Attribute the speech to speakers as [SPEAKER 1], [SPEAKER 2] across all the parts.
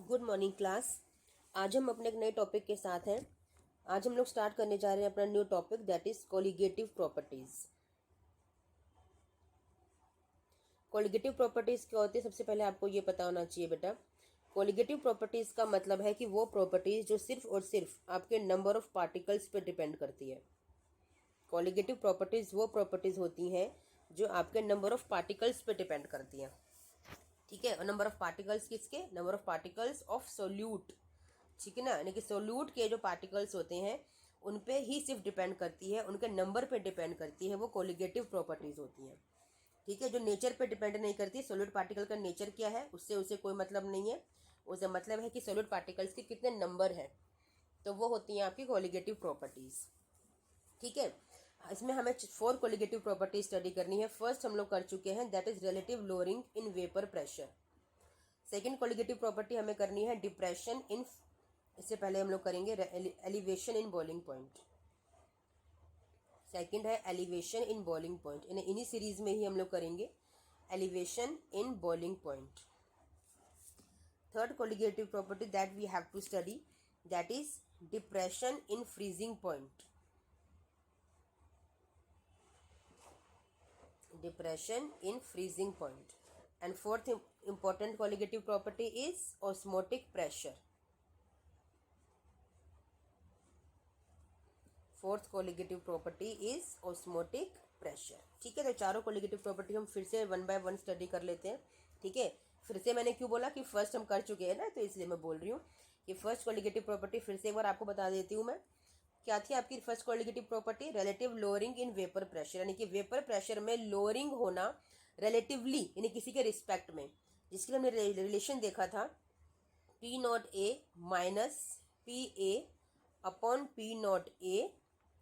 [SPEAKER 1] Good morning class. आज हम अपने एक नए टॉपिक के साथ हैं। आज हम लोग स्टार्ट करने जा रहे हैं अपना new topic, that is colligative properties. Colligative properties क्या होती है, सबसे पहले आपको ये पता होना चाहिए बेटा। कोलिगेटिव प्रॉपर्टीज का मतलब है कि वो प्रॉपर्टीज जो सिर्फ और सिर्फ आपके नंबर ऑफ पार्टिकल्स पे डिपेंड करती है। कोलिगेटिव प्रॉपर्टीज वो प्रॉपर्टीज होती हैं जो आपके नंबर ऑफ पार्टिकल्स पे डिपेंड करती हैं। ठीक है, और नंबर ऑफ पार्टिकल्स किसके? Number of particles of solute. ठीक है ना, यानी कि सोल्यूट के जो पार्टिकल्स होते हैं उन पे ही सिर्फ डिपेंड करती है, उनके नंबर पे डिपेंड करती है, वो कोलिगेटिव प्रॉपर्टीज होती हैं। ठीक है, जो नेचर पे डिपेंड नहीं करती। सोल्यूट पार्टिकल का नेचर क्या है उससे उसे कोई मतलब नहीं है, उसे मतलब है कि सोल्यूट पार्टिकल्स के कितने नंबर हैं, तो वो होती हैं आपकी कोलिगेटिव प्रॉपर्टीज। ठीक है, इसमें हमें 4 कोलिगेटिव प्रॉपर्टी स्टडी करनी है। फर्स्ट हम लोग कर चुके हैं, that is relative lowering in vapour pressure. Second colligative property हमें करनी है डिप्रेशन इन, इससे पहले हम लोग करेंगे elevation in boiling point. Second है एलिवेशन इन बॉइलिंग पॉइंट, इन्हीं सीरीज में ही हम लोग करेंगे elevation in boiling point. Third colligative property that we have to study, that is depression in freezing point. Depression in freezing point. And fourth important colligative property is osmotic pressure. Fourth colligative property is osmotic pressure. ठीक है, तो चारों colligative property हम फिर से 1 by 1 study कर लेते हैं। ठीक है, फिर से मैंने क्यों बोला कि फर्स्ट हम कर चुके हैं ना, तो इसलिए मैं बोल रही हूँ कि फर्स्ट colligative property फिर से एक बार आपको बता देती हूँ मैं। क्या थी आपकी first colligative property? Relative lowering in vapour pressure, यानी कि वेपर प्रेशर में लोअरिंग होना रिलेटिवली, यानी किसी के रिस्पेक्ट में, जिसके लिए हमने रिलेशन देखा था P not A minus P A upon P not A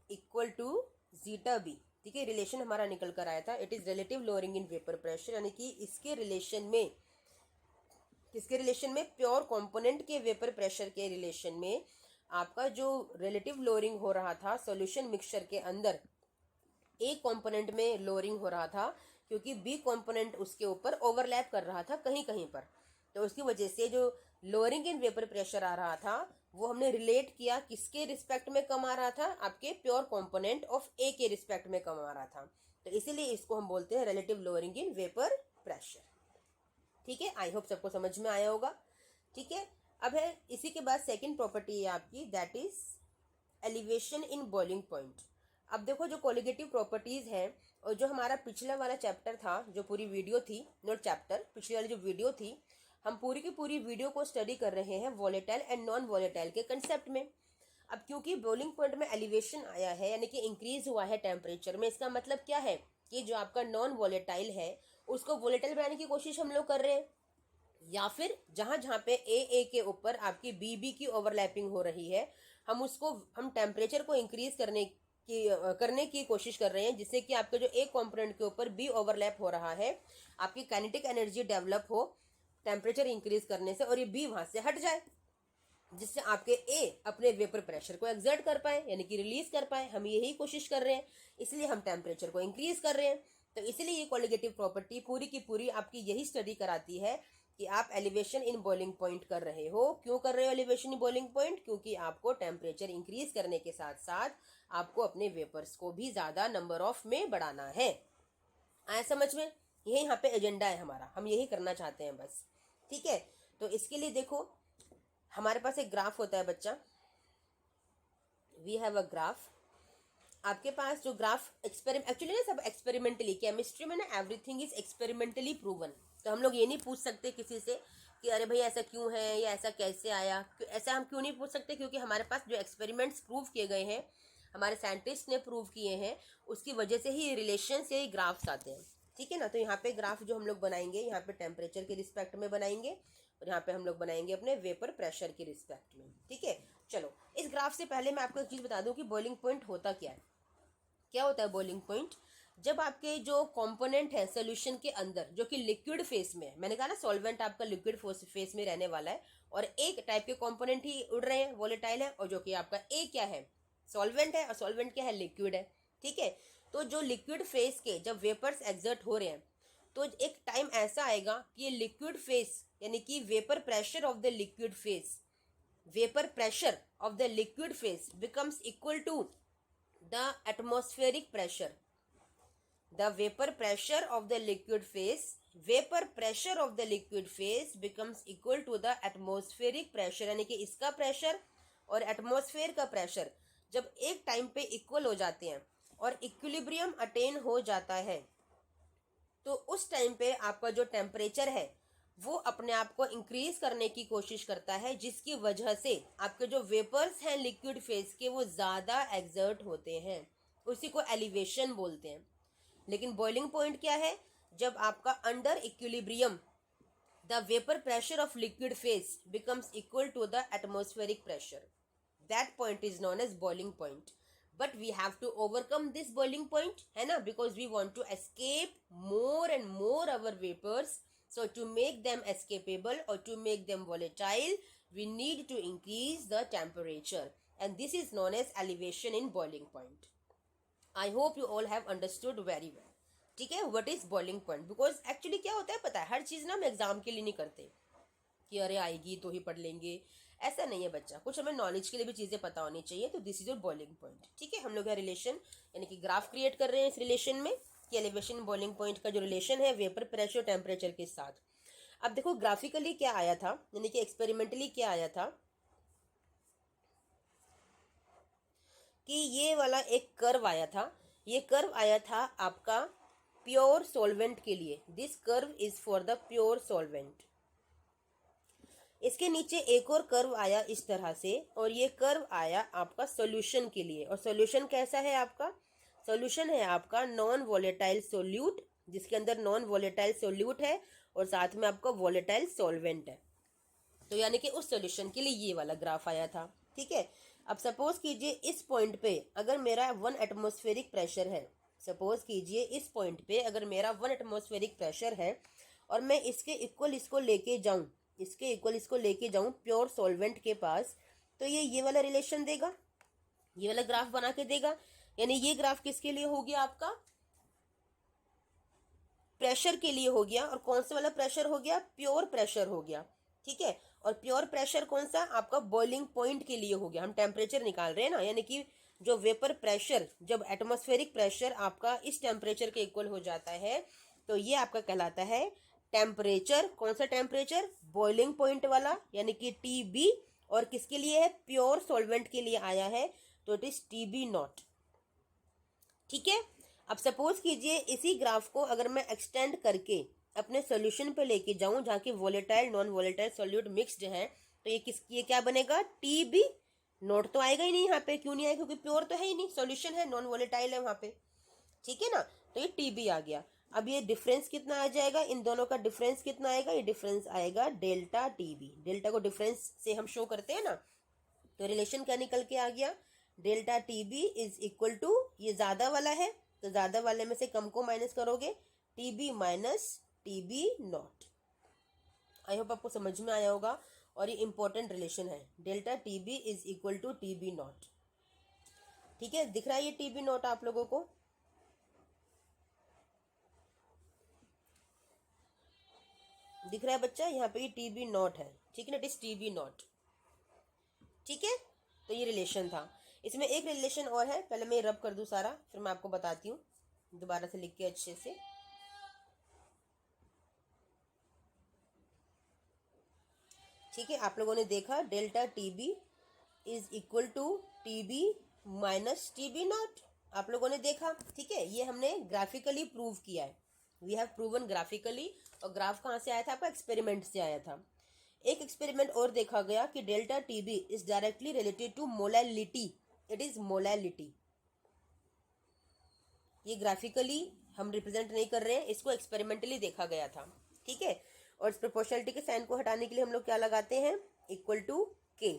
[SPEAKER 1] equal to zeta B. ठीक है, रिलेशन हमारा निकल कर आया था, it is relative lowering in vapour pressure, यानी कि इसके रिलेशन में, किसके रिलेशन में? प्योर कंपोनेंट के वेपर प्रेशर के रिलेशन में आपका जो रिलेटिव लोअरिंग हो रहा था सॉल्यूशन मिक्सचर के अंदर, ए कंपोनेंट में लोअरिंग हो रहा था क्योंकि बी कंपोनेंट उसके ऊपर ओवरलैप कर रहा था कहीं कहीं पर, तो उसकी वजह से जो लोअरिंग इन वेपर प्रेशर आ रहा था वो हमने रिलेट किया किसके रिस्पेक्ट में कम आ रहा था? आपके प्योर कंपोनेंट ऑफ ए के रिस्पेक्ट में कम आ रहा था, तो इसीलिए इसको हम बोलते हैं relative lowering in vapour pressure. ठीक है, आई होप सबको समझ में आया होगा। ठीक है, अब है इसी के बाद सेकंड प्रॉपर्टी है आपकी, that is elevation in boiling point. अब देखो जो कोलिगेटिव प्रॉपर्टीज है और जो हमारा पिछला वाला चैप्टर था, जो पूरी वीडियो थी, नॉट चैप्टर, पिछली वाली जो वीडियो थी, हम पूरी की पूरी वीडियो को स्टडी कर रहे हैं वॉलेटाइल एंड नॉन वॉलेटाइल के कंसेप्ट में। अब क्योंकि बॉइलिंग पॉइंट में एलिवेशन आया है, यानी कि इंक्रीज हुआ है टेम्परेचर में, इसका मतलब क्या है कि जो आपका नॉन वॉलेटाइल है उसको वॉलेटाइल बनाने की कोशिश हम लोग कर रहे हैं, या फिर जहां जहां पे ए के ऊपर आपकी बी की ओवरलैपिंग हो रही है, हम टेम्परेचर को इंक्रीज करने की कोशिश कर रहे हैं, जिससे कि आपके जो ए कंपोनेंट के ऊपर बी ओवरलैप हो रहा है, आपकी काइनेटिक एनर्जी डेवलप हो टेम्परेचर इंक्रीज करने से, और ये बी वहां से हट जाए, जिससे आपके ए अपने वेपर प्रेशर को एक्सर्ट कर पाए, यानी कि रिलीज कर पाए। हम यही कोशिश कर रहे हैं, इसलिए हम टेम्परेचर को इंक्रीज कर रहे हैं। तो इसलिए ये कोलिगेटिव प्रॉपर्टी पूरी की पूरी आपकी यही स्टडी कराती है कि आप एलिवेशन इन बॉइलिंग पॉइंट कर रहे हो। क्यों कर रहे हो एलिवेशन इन बॉइलिंग पॉइंट? क्योंकि आपको टेम्परेचर इंक्रीज करने के साथ साथ आपको अपने वेपर्स को भी ज्यादा नंबर ऑफ में बढ़ाना है। आया समझ में? यही यहाँ पे एजेंडा है हमारा, हम यही करना चाहते हैं बस। ठीक है, तो इसके लिए देखो हमारे पास एक ग्राफ होता है बच्चा, वी हैव अ ग्राफ। आपके पास जो ग्राफ एक्चुअली ना सब एक्सपेरिमेंटली, केमिस्ट्री में ना एवरीथिंग इज एक्सपेरिमेंटली प्रूवन। तो हम लोग ये नहीं पूछ सकते किसी से कि अरे भाई ऐसा क्यों है या ऐसा कैसे आया, ऐसा हम क्यों नहीं पूछ सकते, क्योंकि हमारे पास जो एक्सपेरिमेंट्स प्रूव किए गए हैं, हमारे साइंटिस्ट ने प्रूव किए हैं, उसकी वजह से ही रिलेशन से ही ग्राफ्स आते हैं। ठीक है ना, तो यहाँ पे ग्राफ जो हम लोग बनाएंगे, यहाँ पे टेम्परेचर के रिस्पेक्ट में बनाएंगे और यहाँ पे हम लोग बनाएंगे अपने वेपर प्रेशर के रिस्पेक्ट में। ठीक है, चलो इस ग्राफ से पहले मैं आपको एक चीज बता दूं कि बॉइलिंग पॉइंट होता क्या है। क्या होता है बॉइलिंग पॉइंट? जब आपके जो कंपोनेंट है सोल्यूशन के अंदर, जो कि लिक्विड फेस में है, मैंने कहा ना सॉल्वेंट आपका लिक्विड फेस में रहने वाला है, और एक टाइप के कंपोनेंट ही उड़ रहे हैं, वॉलेटाइल है, और जो कि आपका ए क्या है? सॉल्वेंट है, और सॉल्वेंट क्या है? लिक्विड है। ठीक है, तो जो लिक्विड फेस के जब वेपर्स एक्सर्ट हो रहे हैं तो एक टाइम ऐसा आएगा कि ये लिक्विड फेस यानी कि vapour pressure of the liquid phase, vapour pressure of the liquid phase becomes equal to the atmospheric pressure. The vapor pressure of the liquid phase, vapor pressure of the liquid phase becomes equal to the atmospheric pressure, यानी कि इसका pressure और atmosphere का pressure जब एक time पे equal हो जाते हैं और इक्विलिब्रियम अटेन हो जाता है, तो उस टाइम पे आपका जो टेम्परेचर है वो अपने आप को इंक्रीज करने की कोशिश करता है, जिसकी वजह से आपके जो वेपर्स हैं लिक्विड फेज के वो ज़्यादा एक्सर्ट होते हैं, उसी को एलिवेशन बोलते हैं। लेकिन बॉइलिंग पॉइंट क्या है? जब आपका under equilibrium the vapour pressure of liquid phase becomes equal to the atmospheric pressure, that point is known as boiling point. But we have to overcome this boiling point, है ना, because we want to escape more and more our vapours. So to make them escapable or to make them volatile, we need to increase the temperature, and this is known as elevation in boiling point. I hope you all have understood very well. ठीक है, what is boiling point? Because actually क्या होता है पता है, हर चीज़ ना हम exam के लिए नहीं करते कि अरे आएगी तो ही पढ़ लेंगे, ऐसा नहीं है बच्चा, कुछ हमें नॉलेज के लिए भी चीज़ें पता होनी चाहिए. तो this is your boiling point. ठीक है, हम लोग रिलेशन यानी कि ग्राफ क्रिएट कर रहे हैं इस रिलेशन में कि एलिवेशन बॉइलिंग पॉइंट का जो रिलेशन है वेपर प्रेशर टेम्परेचर के साथ. अब देखो ग्राफिकली क्या आया था, यानी कि एक्सपेरिमेंटली क्या आया था कि ये वाला एक कर्व आया था. ये कर्व आया था आपका प्योर सॉल्वेंट के लिए. This curve is for the pure solvent. इसके नीचे एक और कर्व आया इस तरह से, और ये कर्व आया आपका सॉल्यूशन के लिए. और सॉल्यूशन कैसा है आपका? सॉल्यूशन है आपका नॉन वॉलेटाइल सोल्यूट, जिसके अंदर नॉन वॉलेटाइल सोल्यूट है और साथ में आपका वॉलेटाइल सॉल्वेंट है. तो यानी कि उस सॉल्यूशन के लिए ये वाला ग्राफ आया था. ठीक है, अब सपोज कीजिए इस पॉइंट पे अगर मेरा 1 एटमॉस्फेरिक प्रेशर है, सपोज कीजिए इस पॉइंट पे अगर मेरा 1 एटमॉस्फेरिक प्रेशर है और मैं इसके इक्वल इसको लेके जाऊं, इसके इक्वल इसको लेके जाऊं प्योर सॉल्वेंट के पास, तो ये वाला रिलेशन देगा, ये वाला ग्राफ बना के देगा. यानी ये ग्राफ किसके लिए हो गया? आपका प्रेशर के लिए हो गया. और कौन सा वाला प्रेशर हो गया? प्योर प्रेशर हो गया. ठीक है, और प्योर प्रेशर कौन सा? आपका बॉइलिंग पॉइंट के लिए हो गया. हम टेम्परेचर निकाल रहे हैं ना, यानी कि जो वेपर प्रेशर, जब एटमॉस्फेरिक प्रेशर आपका इस टेम्परेचर के इक्वल हो जाता है तो ये आपका कहलाता है टेम्परेचर. कौन सा टेम्परेचर? बॉइलिंग पॉइंट वाला, यानी कि TB. और किसके लिए है? प्योर सॉल्वेंट के लिए आया है, तो इट इज TB0. ठीक है, अब सपोज कीजिए इसी ग्राफ को अगर मैं एक्सटेंड करके अपने सॉल्यूशन पे लेके जाऊं जहाँ की volatile non volatile solute mixed है, तो ये क्या बनेगा? TB0 तो आएगा ही नहीं यहाँ पे. क्यों नहीं आएगा? क्योंकि प्योर तो है ही नहीं, सॉल्यूशन है, नॉन वोलेटाइल है वहाँ पे. ठीक है ना, तो ये TB आ गया. अब ये डिफरेंस कितना आ जाएगा? इन दोनों का डिफरेंस कितना आएगा? ये डिफरेंस आएगा डेल्टा TB. डेल्टा को डिफरेंस से हम शो करते हैं ना, तो रिलेशन क्या निकल के आ गया? Delta TB is equal to, ये ज़्यादा वाला है तो ज़्यादा वाले में से कम को माइनस करोगे, TB minus TB0. I hope आपको समझ में आया होगा. और ये इंपॉर्टेंट रिलेशन है, delta TB is equal to TB0. ठीक है, दिख रहा है ये TB0 आप लोगों को? दिख रहा है बच्चा? यहाँ पे ये TB0 है. ठीक है ना, इट इज TB0. ठीक है, तो ये रिलेशन था. इसमें एक रिलेशन और है, पहले मैं रब कर दूं सारा, फिर मैं आपको बताती हूँ दोबारा से लिख के अच्छे से. ठीक है, आप लोगों ने देखा delta TB is equal to TB minus TB0. आप लोगों ने देखा. ठीक है, ये हमने ग्राफिकली प्रूव किया है. We have proven graphically. और ग्राफ कहाँ से आया था? आपका एक्सपेरिमेंट से आया था. एक एक्सपेरिमेंट और देखा गया कि delta TB is directly related to molality. It is molality. ये ग्राफिकली हम रिप्रेजेंट नहीं कर रहे हैं, इसको एक्सपेरिमेंटली देखा गया था. ठीक है, और इस प्रोपोर्शनलिटी के साइन को हटाने के लिए हम लोग क्या लगाते हैं? Equal to K.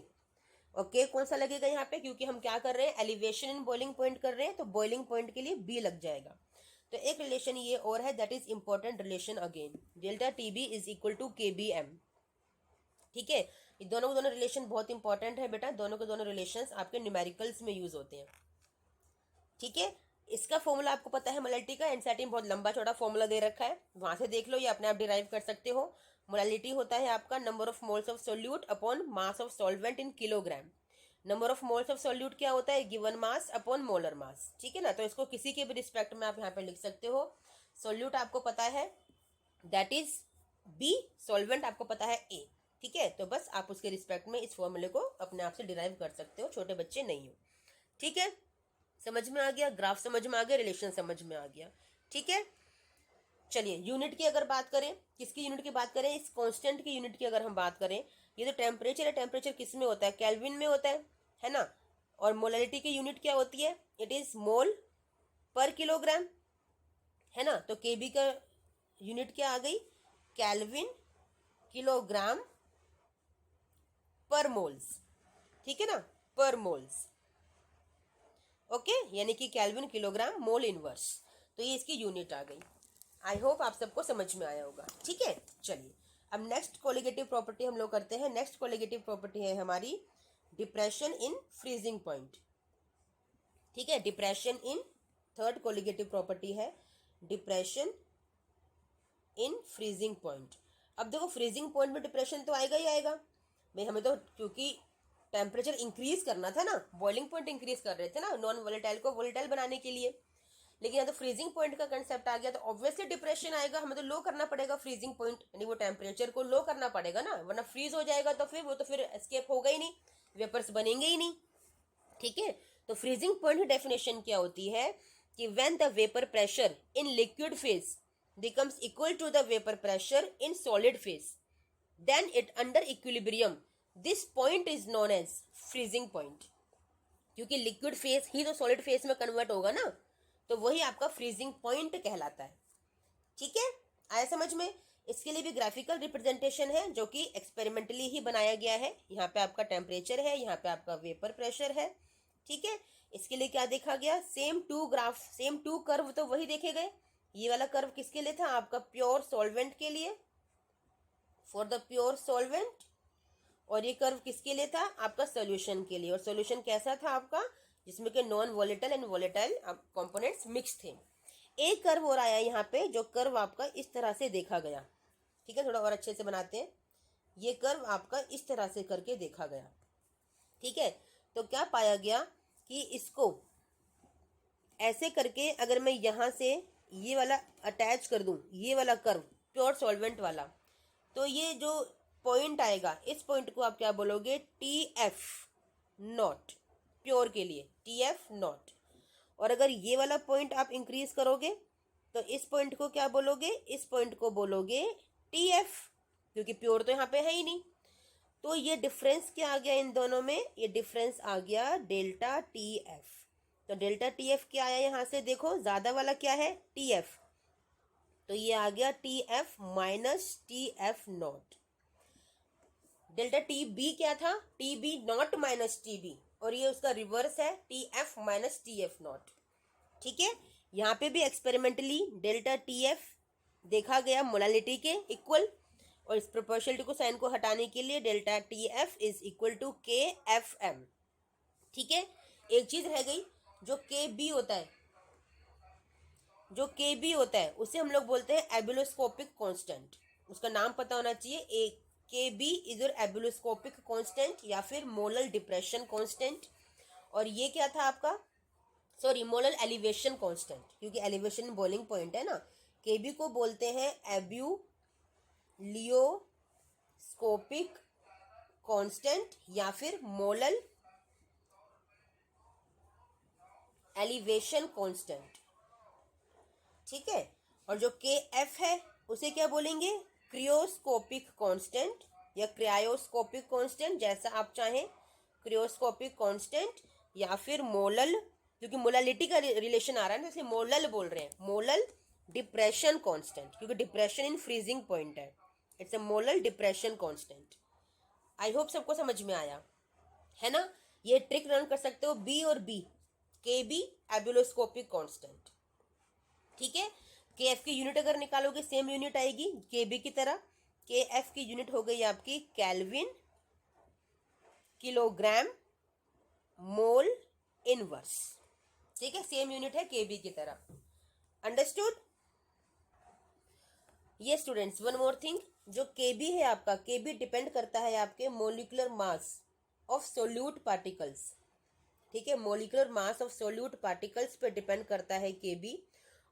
[SPEAKER 1] और K कौन सा लगेगा यहाँ पे? क्योंकि हम क्या कर रहे हैं? एलिवेशन इन बॉइलिंग पॉइंट कर रहे हैं, तो बॉइलिंग पॉइंट के लिए B लग जाएगा. तो एक रिलेशन ये और है, that is important relation again. Delta TB is equal to KBM. ठीक है, ये दोनों रिलेशन बहुत इंपॉर्टेंट है बेटा. दोनों के दोनों रिलेशंस आपके न्यूमेरिकल्स में यूज होते हैं. ठीक है, इसका फॉर्मूला आपको पता है मोलालिटी का, एनसीईआरटी में बहुत लंबा चौड़ा फॉर्मूला दे रखा है, वहां से देख लो, ये अपने आप डिराइव कर सकते हो। मोलालिटी होता है आपका number of moles of solute upon mass of solvent in kilogram. Number of moles of solute क्या होता है, given mass upon molar mass, ठीक है ना। तो इसको किसी के भी रिस्पेक्ट में आप यहाँ पे लिख सकते हो। सोल्यूट आपको पता है दैट इज बी, सॉल्वेंट आपको पता है ए, ठीक है। तो बस आप उसके रिस्पेक्ट में इस फॉर्मूले को अपने आप से डिराइव कर सकते हो, छोटे बच्चे नहीं हो, ठीक है। समझ में आ गया, ग्राफ समझ में आ गया, रिलेशन समझ में आ गया, ठीक है। चलिए यूनिट की अगर बात करें, किसकी यूनिट की बात करें, इस कांस्टेंट की यूनिट की अगर हम बात करें, ये जो टेम्परेचर है, टेम्परेचर किस में होता है, केल्विन में होता है ना। और मोलरिटी की यूनिट क्या होती है, इट इज मोल पर किलोग्राम, है ना। तो केबी का यूनिट क्या आ गई, केल्विन किलोग्राम पर मोल्स, ठीक है ना, पर मोल्स, ओके, यानी कि केल्विन किलोग्राम मोल इनवर्स। तो ये इसकी यूनिट आ गई। आई होप आप सबको समझ में आया होगा, ठीक है। चलिए अब नेक्स्ट कोलिगेटिव प्रॉपर्टी हम लोग करते हैं। नेक्स्ट कोलिगेटिव प्रॉपर्टी है हमारी डिप्रेशन इन फ्रीजिंग पॉइंट, ठीक है। Depression in, third colligative property है डिप्रेशन इन फ्रीजिंग पॉइंट। अब देखो फ्रीजिंग पॉइंट में डिप्रेशन तो आएगा ही आएगा भाई, हमें तो क्योंकि टेम्परेचर इंक्रीज करना था ना, बॉइलिंग पॉइंट इंक्रीज कर रहे थे ना नॉन वोलेटाइल को वोलेटाइल बनाने के लिए। लेकिन यहाँ तो फ्रीजिंग पॉइंट का कंसेप्ट आ गया, तो ऑब्वियसली डिप्रेशन आएगा, हमें तो लो करना पड़ेगा फ्रीजिंग पॉइंट, यानी वो टेम्परेचर को लो करना पड़ेगा ना, वरना फ्रीज हो जाएगा तो फिर वो तो फिर एस्केप होगा ही नहीं, वेपर्स बनेंगे ही नहीं, ठीक है। तो फ्रीजिंग पॉइंट की डेफिनेशन क्या होती है कि when the vapour pressure in liquid phase becomes equal to the vapour pressure in solid phase then it under equilibrium, this point is known as freezing point. क्योंकि लिक्विड फेज ही तो solid phase में convert होगा ना, तो वही आपका freezing point कहलाता है, ठीक है। आया समझ में। इसके लिए भी ग्राफिकल रिप्रेजेंटेशन है जो कि एक्सपेरिमेंटली ही बनाया गया है। यहाँ पे आपका टेम्परेचर है, यहाँ पे आपका वेपर प्रेशर है, ठीक है। इसके लिए क्या देखा गया, same to graph, same to curve तो वही देखे गए। ये वाला कर्व किसके लिए था, आपका प्योर सॉल्वेंट के लिए, फॉर द प्योर सॉल्वेंट। और ये कर्व किसके लिए था, आपका सॉल्यूशन के लिए। और सॉल्यूशन कैसा था आपका, जिसमें के non volatile and volatile components mix थे। एक कर्व और आया यहाँ पे, जो कर्व आपका इस तरह से देखा गया, ठीक है। थोड़ा और अच्छे से बनाते हैं। ये कर्व आपका इस तरह से करके देखा गया, ठीक है। तो क्या पाया गया कि इसको ऐसे करके अगर मैं यहाँ से ये वाला अटैच कर दूं, ये वाला कर्व प्योर सॉल्वेंट वाला, तो ये जो पॉइंट आएगा, इस पॉइंट को आप क्या बोलोगे, टी एफ नॉट, प्योर के लिए टी एफ नॉट। और अगर ये वाला पॉइंट आप इंक्रीज करोगे तो इस पॉइंट को क्या बोलोगे, इस पॉइंट को बोलोगे टी एफ, क्योंकि प्योर तो यहाँ पे है ही नहीं। तो ये डिफरेंस क्या आ गया इन दोनों में, ये डिफरेंस आ गया डेल्टा टी एफ। तो डेल्टा टी एफ क्या आया यहाँ से, देखो ज्यादा वाला क्या है, टी एफ, तो ये आ गया T F minus T F naught. Delta T B क्या था, T B naught minus T B, और ये उसका रिवर्स है, T F minus T F naught, ठीक है। यहाँ पे भी एक्सपेरिमेंटली डेल्टा टी एफ देखा गया मोलालिटी के इक्वल, और इस प्रोपोर्शनलिटी को साइन को हटाने के लिए delta T F is equal to K F M, ठीक है। एक चीज रह गई, जो के बी होता है, जो के बी होता है उसे हम लोग बोलते हैं एबुलोस्कोपिक कांस्टेंट। उसका नाम पता होना चाहिए, एक के बी इज योर एबुलोस्कोपिक कांस्टेंट या फिर मोलल डिप्रेशन कांस्टेंट। और ये क्या था आपका, सॉरी मोलल एलिवेशन कांस्टेंट, क्योंकि एलिवेशन बॉइलिंग पॉइंट है ना। केबी को बोलते हैं एब्यूलियोस्कोपिक कांस्टेंट या फिर मोलल एलिवेशन कांस्टेंट, ठीक है। और जो के एफ है उसे क्या बोलेंगे, क्रियोस्कोपिक कांस्टेंट या क्रायोस्कोपिक कांस्टेंट, जैसा आप चाहें, क्रियोस्कोपिक कांस्टेंट या फिर मोलल, क्योंकि मोलालिटी का रिलेशन आ रहा है ना, इसलिए मोलल बोल रहे हैं, मोलल डिप्रेशन कांस्टेंट, क्योंकि डिप्रेशन इन फ्रीजिंग पॉइंट है, it's a molal depression constant. I hope सबको समझ में आया है ना। ये ट्रिक रन कर सकते हो, बी और बी, के बी एबुलोस्कोपिक कांस्टेंट, ठीक है। के एफ की यूनिट अगर निकालोगे सेम यूनिट आएगी के बी की तरह। के एफ की यूनिट हो गई आपकी केल्विन किलोग्राम मोल इनवर्स, ठीक है, सेम यूनिट है केबी की तरह। अंडरस्टूड? ये स्टूडेंट्स वन मोर थिंग, जो केबी है आपका, केबी डिपेंड करता है आपके molecular mass of solute particles. ठीक है, molecular mass of solute particles पे डिपेंड करता है केबी।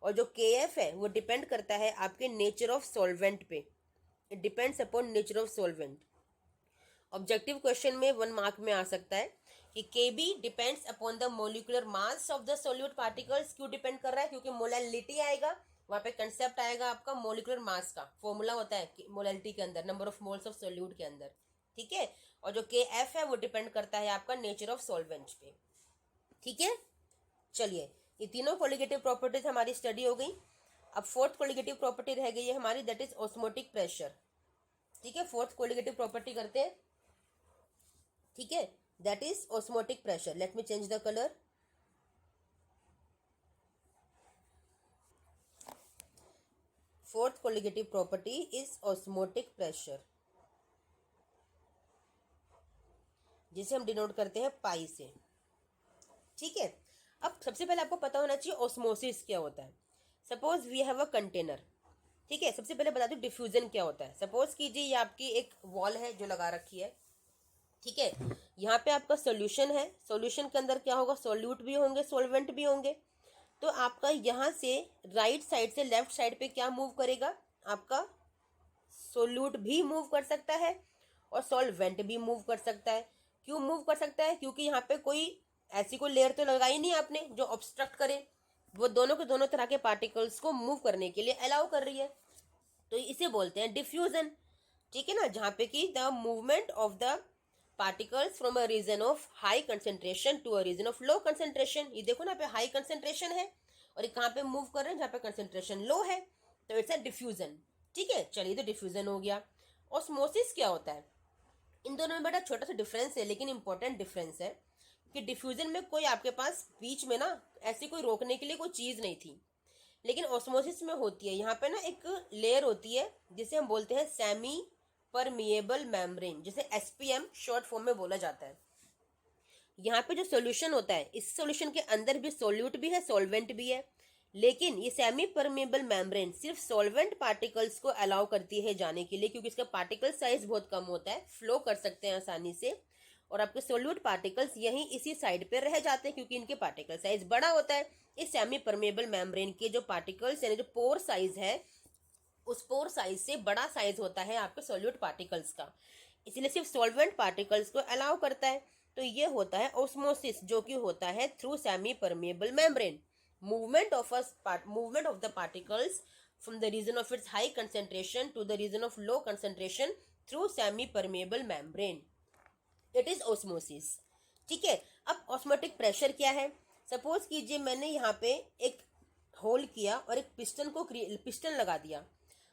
[SPEAKER 1] और जो के एफ है वो डिपेंड करता है आपके नेचर ऑफ सॉल्वेंट पे। It depends upon nature of solvent. Objective question में 1 मार्क में आ सकता है कि KB depends upon the molecular mass of the solute particles. क्यों डिपेंड कर रहा है? क्योंकि मोलैलिटी आएगा, वहां पे कंसेप्ट आएगा आपका मोलिकुलर मास का। फॉर्मूला होता है मोलैलिटी के अंदर, number of moles of solute के अंदर। ठीक है, और जो के एफ है वो डिपेंड करता है आपका नेचर ऑफ सॉल्वेंट पे। ठीक है, चलिए, ये तीनों कोलिगेटिव प्रॉपर्टीज हमारी स्टडी हो गई। अब फोर्थ कोलिगेटिव प्रॉपर्टी रह गई है हमारी, दैट इज ऑस्मोटिक प्रेशर। ठीक है, फोर्थ कोलिगेटिव प्रॉपर्टी करते हैं। ठीक है, that is osmotic pressure. Let me change the colour. Fourth colligative property is osmotic pressure, जिसे हम डिनोट करते हैं पाई से। ठीक है, अब सबसे पहले आपको पता होना चाहिए ऑस्मोसिस क्या होता है। Suppose we have a container. ठीक है, सबसे पहले बता दूं डिफ्यूजन क्या होता है। सपोज कीजिए ये आपकी एक वॉल है जो लगा रखी है। ठीक है, यहाँ पे आपका सॉल्यूशन है। सॉल्यूशन के अंदर क्या होगा? सॉल्यूट भी होंगे, सॉल्वेंट भी होंगे। तो आपका यहाँ से राइट साइड से लेफ्ट साइड पे क्या मूव करेगा? आपका सोल्यूट भी मूव कर सकता है और सॉल्वेंट भी मूव कर सकता है। क्यों मूव कर सकता है? क्योंकि यहाँ पे कोई ऐसी कोई लेयर तो लगाई नहीं आपने जो ऑब्स्ट्रक्ट करे, वो दोनों के दोनों तरह के पार्टिकल्स को मूव करने के लिए अलाउ कर रही है। तो इसे बोलते हैं डिफ्यूजन। ठीक है ना, जहाँ पे कि the movement of the particles from a region of high concentration to a region of low concentration. ये देखो ना, पे हाई कंसेंट्रेशन है और ये कहाँ पे मूव कर रहे हैं? जहाँ पे कंसेंट्रेशन लो है, तो इट्स अ डिफ्यूजन। ठीक है, चलिए, तो डिफ्यूजन हो गया। ऑस्मोसिस क्या होता है? इन दोनों में बड़ा छोटा सा डिफरेंस है, लेकिन इंपॉर्टेंट डिफरेंस है कि डिफ्यूजन में कोई आपके पास बीच में ना ऐसी कोई रोकने के लिए कोई चीज़ नहीं थी, लेकिन ऑस्मोसिस में होती है। यहाँ पे ना एक लेयर होती है जिसे हम बोलते हैं सेमी परमिएबल मेम्ब्रेन, जिसे एसपीएम शॉर्ट फॉर्म में बोला जाता है। यहाँ पे जो सॉल्यूशन होता है, इस सॉल्यूशन के अंदर भी सोल्यूट भी है, सॉल्वेंट भी है, लेकिन ये सेमी परमेबल मेम्ब्रेन सिर्फ सॉल्वेंट पार्टिकल्स को अलाउ करती है जाने के लिए, क्योंकि इसका पार्टिकल साइज बहुत कम होता है, फ्लो कर सकते हैं आसानी से। और आपके सोल्यूट पार्टिकल्स यहीं इसी साइड पे रह जाते हैं क्योंकि इनके पार्टिकल साइज बड़ा होता है। इस सेमी परमेबल मेम्ब्रेन के जो पार्टिकल्स यानी जो पोर साइज है, उस पोर साइज से बड़ा साइज होता है आपके सोल्यूट पार्टिकल्स का, इसलिए सिर्फ सॉल्वेंट पार्टिकल्स को अलाउ करता है। तो ये होता है ऑस्मोसिस, जो कि होता है through semi permeable membrane. movement of the particles from the region of its high concentration to the region of low concentration through semi permeable membrane, it is osmosis। ठीक है, अब ऑस्मोटिक प्रेशर क्या है? Suppose कीजिए मैंने यहाँ पे एक होल किया और एक पिस्टन लगा दिया।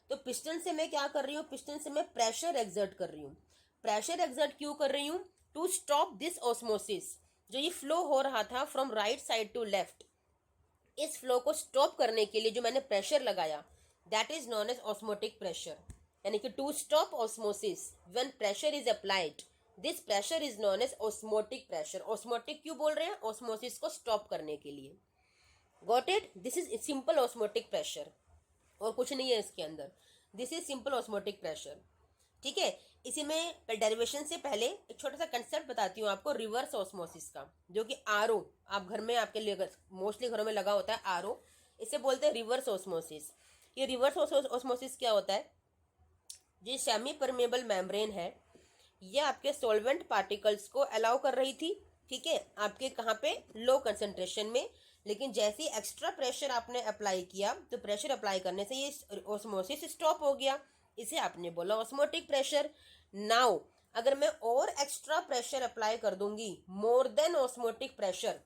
[SPEAKER 1] तो पिस्टन से मैं क्या कर रही हूँ? पिस्टन से मैं प्रेशर एक्सर्ट कर रही हूँ। प्रेशर एक्सर्ट क्यों कर रही हूँ? To stop this osmosis. जो ये फ्लो हो रहा था from right side to left, इस फ्लो को स्टॉप करने के लिए जो मैंने प्रेशर लगाया, that is known as osmotic pressure. यानी कि to stop osmosis when pressure is applied, this pressure is known as osmotic pressure. Osmotic क्यों बोल रहे हैं? ऑस्मोसिस को स्टॉप करने के लिए। Got it? This is simple osmotic pressure, और कुछ नहीं है इसके अंदर। This is simple osmotic pressure. ठीक है, इसी में डेरिवेशन से पहले एक छोटा सा कंसेप्ट बताती हूँ आपको रिवर्स ऑस्मोसिस का, जो कि आरओ, आप घर में आपके लिए मोस्टली घरों में लगा होता है आरओ, इसे बोलते हैं रिवर्स ऑस्मोसिस। ये रिवर्स ऑस्मोसिस क्या होता है? जो सेमी परमेबल मेम्ब्रेन है, ये आपके सॉल्वेंट पार्टिकल्स को अलाउ कर रही थी। ठीक है, आपके कहाँ पे? लो कंसेंट्रेशन में। लेकिन जैसे ही एक्स्ट्रा प्रेशर आपने अप्लाई किया, तो प्रेशर अप्लाई करने से ये ऑस्मोसिस स्टॉप हो गया, इसे आपने बोला ऑस्मोटिक प्रेशर। नाउ अगर मैं और एक्स्ट्रा प्रेशर अप्लाई कर दूंगी, मोर देन ऑस्मोटिक प्रेशर,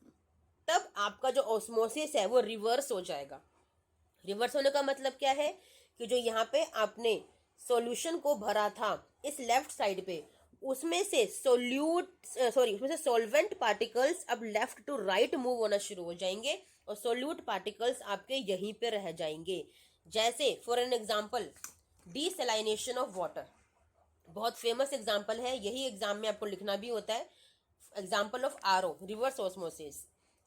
[SPEAKER 1] तब आपका जो ऑस्मोसिस है वो रिवर्स हो जाएगा। रिवर्स होने का मतलब क्या है? कि जो यहाँ पे आपने सॉल्यूशन को भरा था इस लेफ्ट साइड पे, उसमें से उसमें से सॉल्वेंट पार्टिकल्स अब लेफ्ट टू राइट मूव होना शुरू हो जाएंगे और सोल्यूट पार्टिकल्स आपके यहीं पे रह जाएंगे। जैसे for an example, desalination of water, बहुत फेमस एग्जांपल है, यही एग्जाम में आपको लिखना भी होता है। Example of RO, reverse osmosis.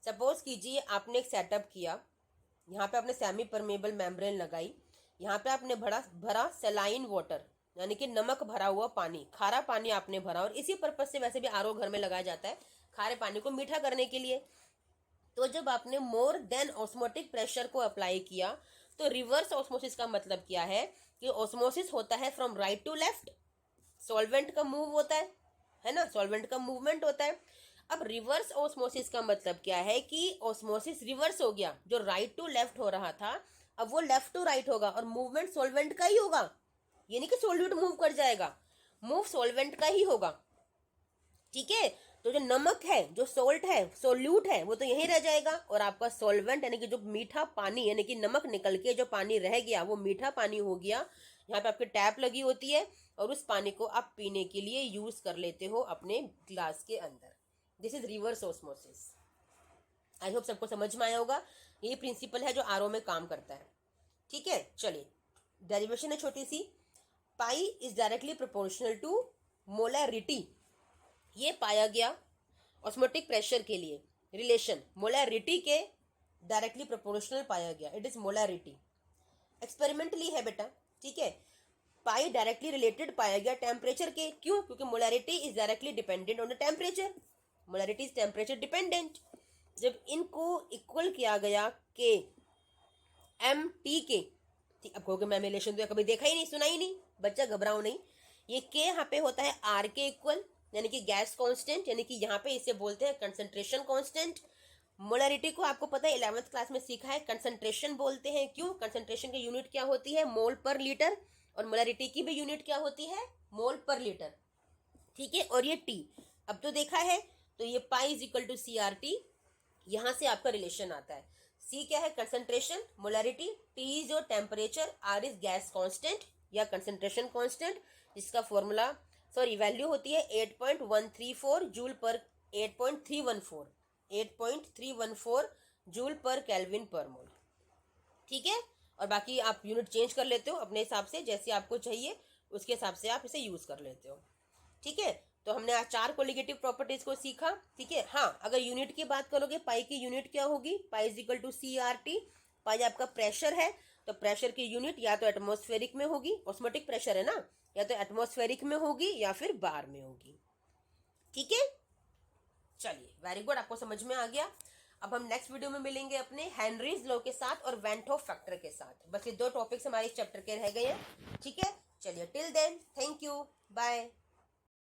[SPEAKER 1] Suppose कीजिए आपने एक सेटअप किया, यहाँ पे आपने सेमी परमेबल मेम्ब्रेन लगाई, यहाँ पे आपने भरा सेलाइन वाटर यानी कि नमक भरा हुआ पानी, खारा पानी आपने भरा, और इसी पर्पज से वैसे भी आरओ घर में लगाया जाता है खारे पानी को मीठा करने के लिए। तो जब आपने मोर देन ऑस्मोटिक प्रेशर को अप्लाई किया तो रिवर्स ऑस्मोसिस का मतलब क्या है कि ऑस्मोसिस होता है from right to left, solvent का मूव होता है ना, सॉल्वेंट का मूवमेंट होता है। अब रिवर्स ऑस्मोसिस का मतलब क्या है कि ऑस्मोसिस रिवर्स हो गया, जो राइट टू लेफ्ट हो रहा था अब वो लेफ्ट टू राइट होगा और मूवमेंट सॉल्वेंट का ही होगा, ये नहीं कि सॉल्यूट मूव कर जाएगा, मूव सॉल्वेंट का ही होगा। ठीक है, तो जो नमक है, जो सोल्ट है, सोल्यूट है, वो तो यहीं रह जाएगा और आपका सॉल्वेंट यानी कि जो मीठा पानी यानी कि नमक निकल के जो पानी रह गया वो मीठा पानी हो गया। यहाँ पे आपकी टैप लगी होती है और उस पानी को आप पीने के लिए यूज कर लेते हो अपने ग्लास के अंदर। This is reverse osmosis. I hope सबको समझ में आया होगा। ये प्रिंसिपल है जो आरओ में काम करता है। ठीक है, चलिए डेरिवेशन है छोटी सी। Pi is directly proportional to molarity, ये पाया गया ऑस्मोटिक प्रेशर के लिए रिलेशन मोलैरिटी के डायरेक्टली प्रोपोर्शनल पाया गया, इट इज मोलैरिटी। एक्सपेरिमेंटली है बेटा, ठीक है। पाई डायरेक्टली रिलेटेड पाया गया टेम्परेचर के, क्यों? क्योंकि molarity is directly dependent on the temperature, molarity is temperature dependent. जब इनको इक्वल किया गया के एम टी के, अब कहोगे मैम रिलेशन तो कभी देखा ही नहीं सुना ही नहीं, बच्चा घबराओ नहीं, ये के यहाँ पे होता है आर के इक्वल यानी कि गैस कांस्टेंट, यानी कि यहाँ पे इसे बोलते हैं कंसंट्रेशन कांस्टेंट। मोलैरिटी को आपको पता है 11th क्लास में सीखा है, कंसंट्रेशन बोलते हैं। क्यों? कंसंट्रेशन की यूनिट क्या होती है? मोल पर लीटर, और मोलैरिटी की भी यूनिट क्या होती है? मोल पर लीटर। ठीक है, और ये टी अब तो देखा है, तो ये pi is equal to C R T, यहाँ से आपका रिलेशन आता है। सी क्या है? Concentration, molarity, T is your temperature, R is gas constant या कंसंट्रेशन कांस्टेंट, जिसका फॉर्मूला वैल्यू होती है 8.134 जूल पर 8.314 जूल पर केल्विन पर मोल। ठीक है, और बाकी आप यूनिट चेंज कर लेते हो अपने हिसाब से, जैसे आपको चाहिए उसके हिसाब से आप इसे यूज कर लेते हो। ठीक है, तो हमने आज 4 कोलिगेटिव प्रॉपर्टीज को सीखा। ठीक है, हाँ, अगर यूनिट की बात करोगे पाई की यूनिट क्या होगी? Pi is equal to C R T. Pi आपका प्रेशर है, तो प्रेशर की यूनिट या तो एटमॉस्फेरिक में होगी, ऑस्मोटिक प्रेशर है ना, या तो एटमॉस्फेरिक में होगी या फिर बार में होगी। ठीक है, चलिए वेरी गुड, आपको समझ में आ गया। अब हम नेक्स्ट वीडियो में मिलेंगे अपने हेनरीज लॉ के साथ और वेन होफ फैक्टर के साथ। बस ये 2 टॉपिक्स हमारे इस चैप्टर के रह गए हैं। ठीक है, चलिए till then thank you, bye.